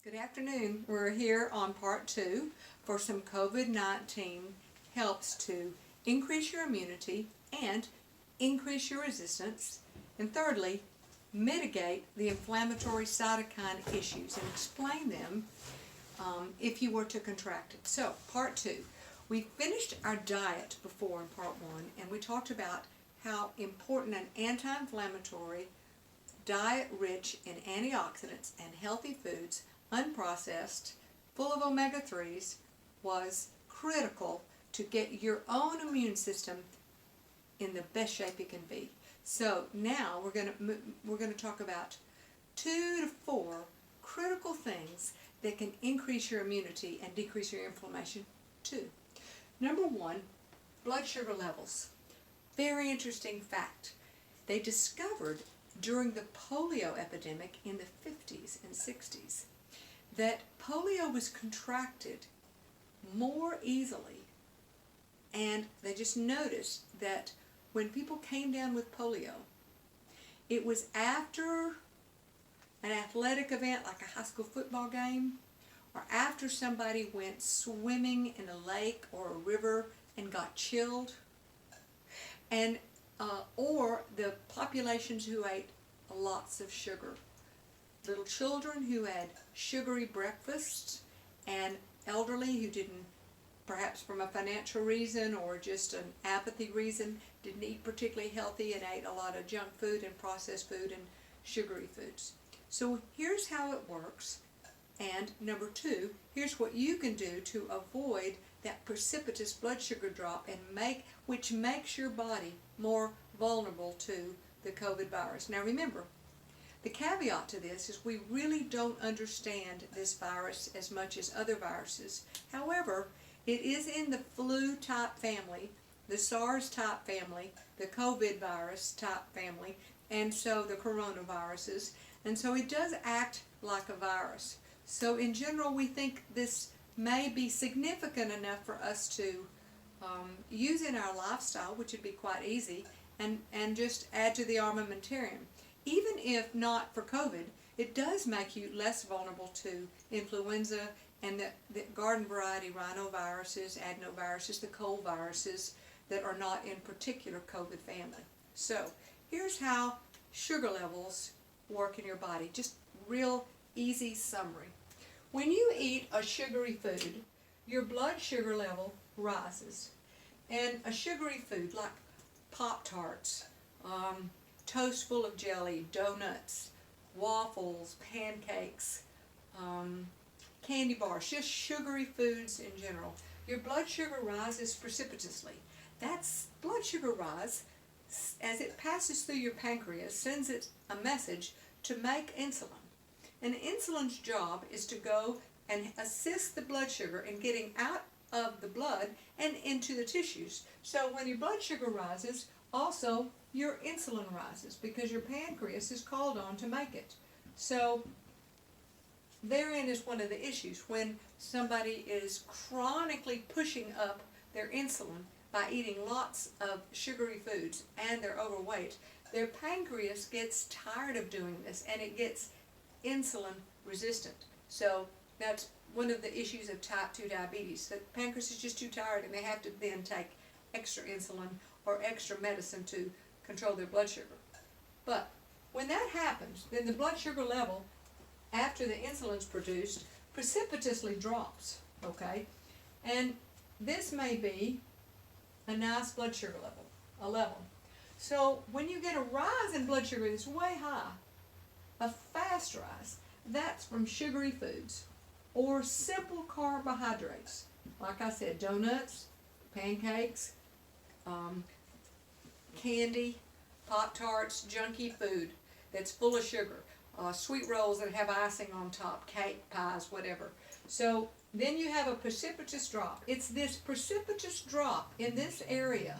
Good afternoon. We're here on part 2 for some COVID-19 helps to increase your immunity and increase your resistance, and thirdly, mitigate the inflammatory cytokine issues and explain them if you were to contract it. So, part 2. We finished our diet before in part 1, and we talked about how important an anti-inflammatory diet rich in antioxidants and healthy foods, unprocessed, full of omega-3s, was critical to get your own immune system in the best shape it can be. So now we're going to talk about 2 to 4 critical things that can increase your immunity and decrease your inflammation too. Number 1, blood sugar levels. Very interesting fact. They discovered during the polio epidemic in the 50s and 60s that polio was contracted more easily, and they just noticed that when people came down with polio, it was after an athletic event like a high school football game, or after somebody went swimming in a lake or a river and got chilled, and or the populations who ate lots of sugar. Little children who had sugary breakfasts, and elderly who didn't, perhaps from a financial reason or just an apathy reason, didn't eat particularly healthy and ate a lot of junk food and processed food and sugary foods. So here's how it works. And number 2, here's what you can do to avoid that precipitous blood sugar drop which makes your body more vulnerable to the COVID virus. Now remember, the caveat to this is we really don't understand this virus as much as other viruses. However, it is in the flu type family, the SARS type family, the COVID virus type family, and so the coronaviruses. And so it does act like a virus. So in general, we think this may be significant enough for us to use in our lifestyle, which would be quite easy, and just add to the armamentarium. Even if not for COVID, it does make you less vulnerable to influenza and the garden variety rhinoviruses, adenoviruses, the cold viruses that are not in particular COVID family. So here's how sugar levels work in your body. Just real easy summary. When you eat a sugary food, your blood sugar level rises. And a sugary food like Pop-Tarts, toast full of jelly, donuts, waffles, pancakes, candy bars, just sugary foods in general, your blood sugar rises precipitously. That's blood sugar rise, as it passes through your pancreas, sends it a message to make insulin. And insulin's job is to go and assist the blood sugar in getting out of the blood and into the tissues. So when your blood sugar rises, also your insulin rises because your pancreas is called on to make it. So therein is one of the issues. When somebody is chronically pushing up their insulin by eating lots of sugary foods and they're overweight, their pancreas gets tired of doing this and it gets insulin resistant. So that's one of the issues of type 2 diabetes. The pancreas is just too tired and they have to then take extra insulin or extra medicine to control their blood sugar. But when that happens, then the blood sugar level, after the insulin's produced, precipitously drops, okay? And this may be a nice blood sugar level, a level. So when you get a rise in blood sugar that's way high, a fast rise, that's from sugary foods or simple carbohydrates. Like I said, donuts, pancakes, candy, Pop-Tarts, junky food that's full of sugar, sweet rolls that have icing on top, cake, pies, whatever. So then you have a precipitous drop. It's this precipitous drop in this area,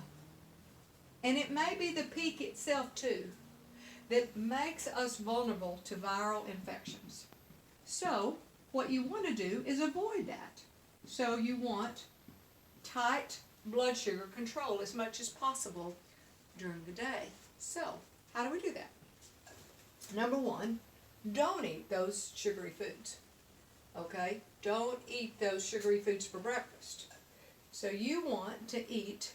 and it may be the peak itself too, that makes us vulnerable to viral infections. So what you want to do is avoid that. So you want tight blood sugar control as much as possible during the day. So how do we do that? Number 1, don't eat those sugary foods. Okay? Don't eat those sugary foods for breakfast. So you want to eat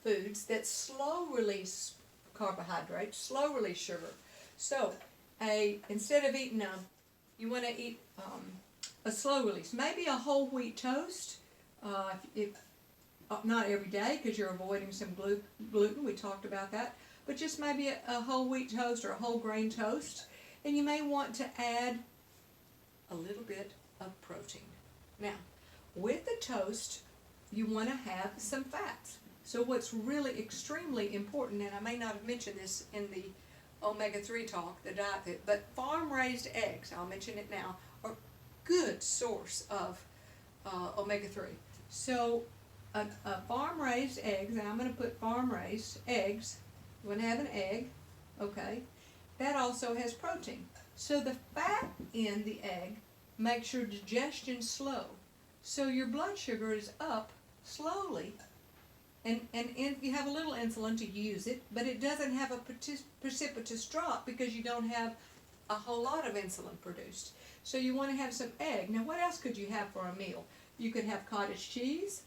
foods that slow release carbohydrates, slow release sugar. So instead of eating you want to eat a slow release, maybe a whole wheat toast. If not every day because you're avoiding some gluten. We talked about that, but just maybe a whole wheat toast or a whole grain toast, and you may want to add a little bit of protein. Now, with the toast, you want to have some fats. So what's really extremely important, and I may not have mentioned this in the omega-3 talk, the diet fit, but farm-raised eggs, I'll mention it now, are a good source of omega-3. So a farm-raised eggs, and I'm going to put farm-raised eggs, you want to have an egg, okay, that also has protein. So the fat in the egg makes your digestion slow. So your blood sugar is up slowly, and you have a little insulin to use it, but it doesn't have a precipitous drop because you don't have a whole lot of insulin produced. So you want to have some egg. Now what else could you have for a meal? You could have cottage cheese,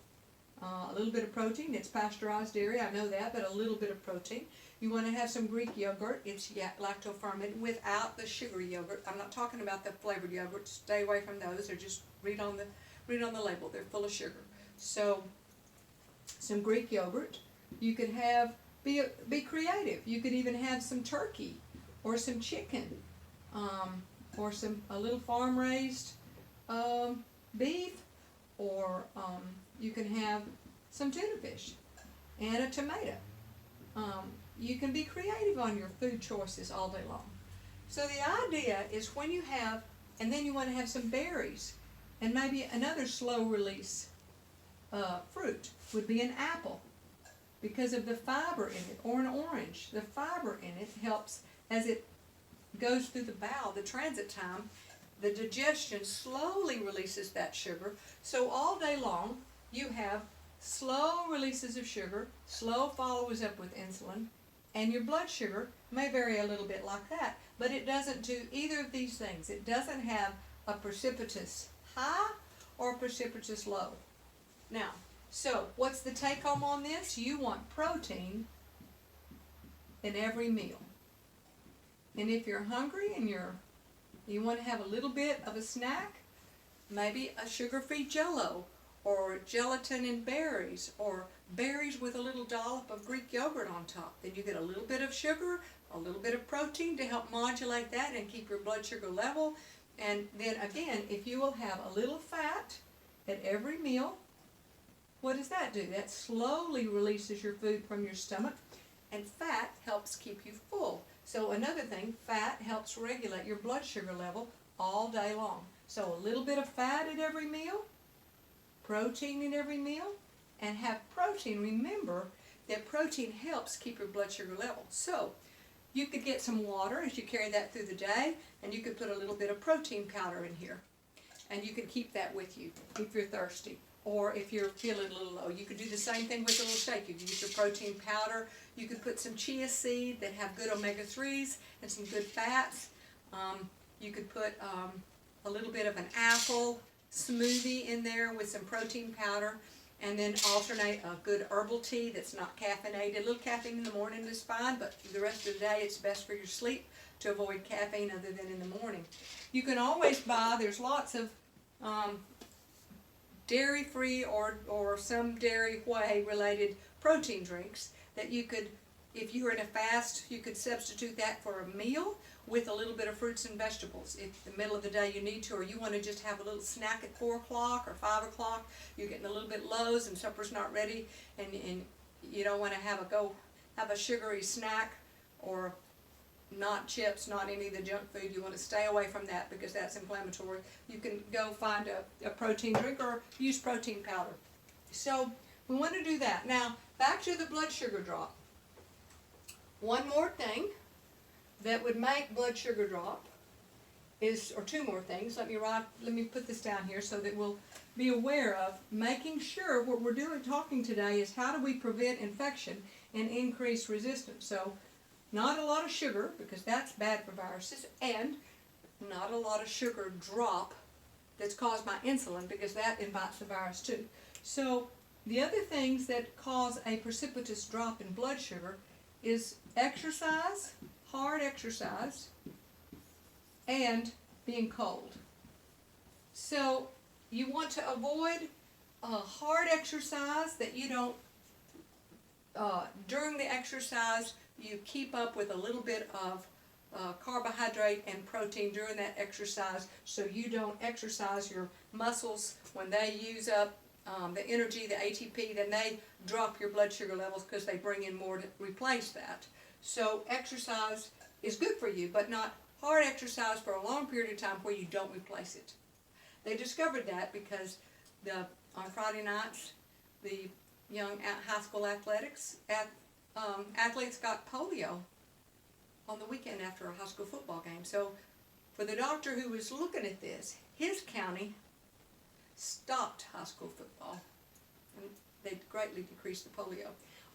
a little bit of protein. It's pasteurized dairy, I know that, but a little bit of protein. You want to have some Greek yogurt. It's lacto-fermented without the sugary yogurt. I'm not talking about the flavored yogurt. Stay away from those. Or just read on the label. They're full of sugar. So some Greek yogurt. You could have be creative. You could even have some turkey or some chicken, or a little farm raised beef, or you can have some tuna fish and a tomato. You can be creative on your food choices all day long. So the idea is when you have, and then you want to have some berries, and maybe another slow release fruit would be an apple because of the fiber in it, or an orange. The fiber in it helps as it goes through the bowel, the transit time, the digestion slowly releases that sugar. So all day long you have slow releases of sugar, slow follows up with insulin, and your blood sugar may vary a little bit like that, but it doesn't do either of these things. It doesn't have a precipitous high or a precipitous low. Now, so what's the take home on this? You want protein in every meal. And if you're hungry and you want to have a little bit of a snack, maybe a sugar-free Jell-O, or gelatin and berries, or berries with a little dollop of Greek yogurt on top. Then you get a little bit of sugar, a little bit of protein to help modulate that and keep your blood sugar level. And then again, if you will have a little fat at every meal, what does that do? That slowly releases your food from your stomach, and fat helps keep you full. So another thing, fat helps regulate your blood sugar level all day long. So a little bit of fat at every meal, protein in every meal, and have protein. Remember that protein helps keep your blood sugar level. So you could get some water as you carry that through the day, and you could put a little bit of protein powder in here, and you can keep that with you if you're thirsty, or if you're feeling a little low. You could do the same thing with a little shake. You could use your protein powder. You could put some chia seed that have good omega-3s and some good fats. You could put a little bit of an apple smoothie in there with some protein powder, and then alternate a good herbal tea that's not caffeinated. A little caffeine in the morning is fine, but the rest of the day it's best for your sleep to avoid caffeine other than in the morning. You can always buy, there's lots of dairy-free or some dairy whey related protein drinks that you could, if you were in a fast, you could substitute that for a meal with a little bit of fruits and vegetables. If the middle of the day you need to, or you want to just have a little snack at 4 o'clock or 5 o'clock, you're getting a little bit lows and supper's not ready, and you don't want to have a sugary snack, or not chips, not any of the junk food. You want to stay away from that because that's inflammatory. You can go find a protein drink or use protein powder. So we want to do that. Now, back to the blood sugar drop. One more thing that would make blood sugar drop is, or two more things, let me put this down here so that we'll be aware of making sure what we're talking today is how do we prevent infection and increase resistance. So not a lot of sugar, because that's bad for viruses, and not a lot of sugar drop that's caused by insulin, because that invites the virus too. So the other things that cause a precipitous drop in blood sugar is exercise, hard exercise, and being cold. So you want to avoid hard exercise, that you don't, during the exercise, you keep up with a little bit of carbohydrate and protein during that exercise, so you don't exercise your muscles. When they use up the energy, the ATP, then they drop your blood sugar levels because they bring in more to replace that. So exercise is good for you, but not hard exercise for a long period of time where you don't replace it. They discovered that because on Friday nights, the young high school athletes got polio on the weekend after a high school football game. So for the doctor who was looking at this, his county stopped high school football, and they greatly decreased the polio.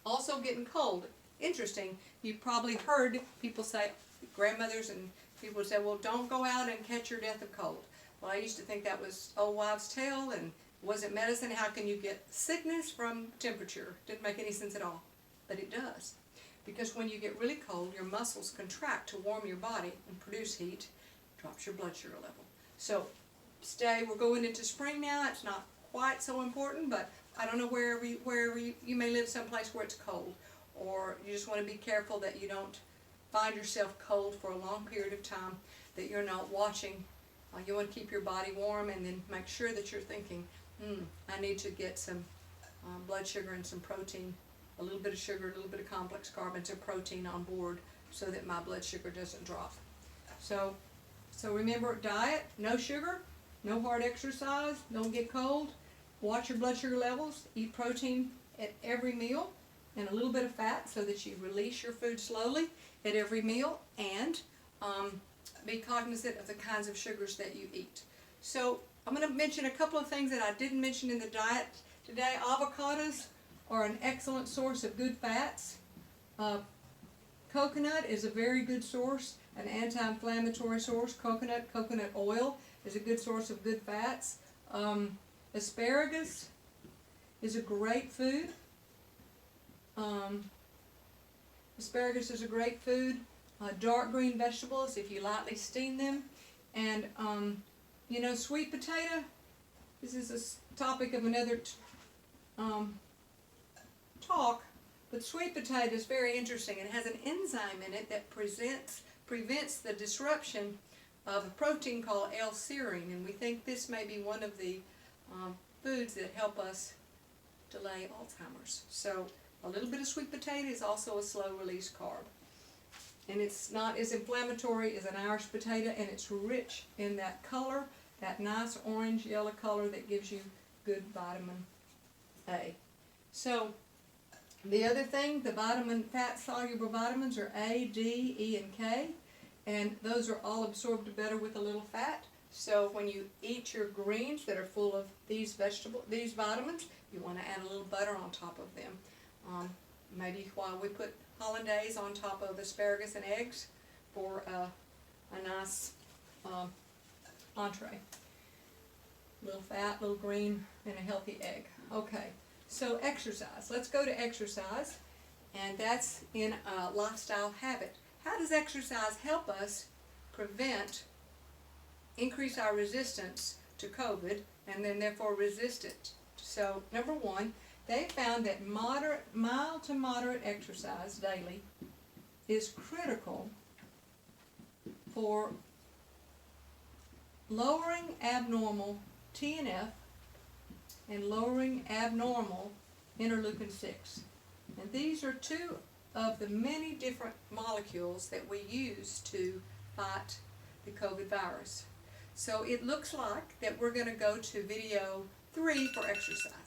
Also getting cold. Interesting, you probably heard people say, grandmothers and people would say, well, don't go out and catch your death of cold. Well, I used to think that was old wives' tale and wasn't medicine. How can you get sickness from temperature? Didn't make any sense at all, but it does. Because when you get really cold, your muscles contract to warm your body and produce heat, drops your blood sugar level. So we're going into spring now. It's not quite so important, but I don't know wherever you may live someplace where it's cold, or you just want to be careful that you don't find yourself cold for a long period of time, that you're not watching. You want to keep your body warm, and then make sure that you're thinking, I need to get some blood sugar and some protein, a little bit of sugar, a little bit of complex carbons and protein on board, so that my blood sugar doesn't drop. So remember, diet, no sugar, no hard exercise, don't get cold, watch your blood sugar levels, eat protein at every meal, and a little bit of fat so that you release your food slowly at every meal, and be cognizant of the kinds of sugars that you eat. So I'm going to mention a couple of things that I didn't mention in the diet today. Avocados are an excellent source of good fats. Coconut is a very good source, an anti-inflammatory source. Coconut oil is a good source of good fats. Asparagus is a great food. Asparagus is a great food. Dark green vegetables, if you lightly steam them. And, sweet potato, this is a topic of another talk, but sweet potato is very interesting. It has an enzyme in it that prevents the disruption of a protein called L-serine, and we think this may be one of the foods that help us delay Alzheimer's. So a little bit of sweet potato is also a slow-release carb. And it's not as inflammatory as an Irish potato, and it's rich in that color, that nice orange yellow color that gives you good vitamin A. So the other thing, the fat-soluble vitamins are A, D, E, and K, and those are all absorbed better with a little fat. So when you eat your greens that are full of these vitamins, you want to add a little butter on top of them. Maybe while we put hollandaise on top of asparagus and eggs for a nice entree. Little fat, little green, and a healthy egg. Okay, so exercise. Let's go to exercise, and that's in a lifestyle habit. How does exercise help us increase our resistance to COVID, and then therefore resist it? So, number one, they found that mild to moderate exercise daily is critical for lowering abnormal TNF and lowering abnormal interleukin-6. And these are two of the many different molecules that we use to fight the COVID virus. So it looks like that we're going to go to video 3 for exercise.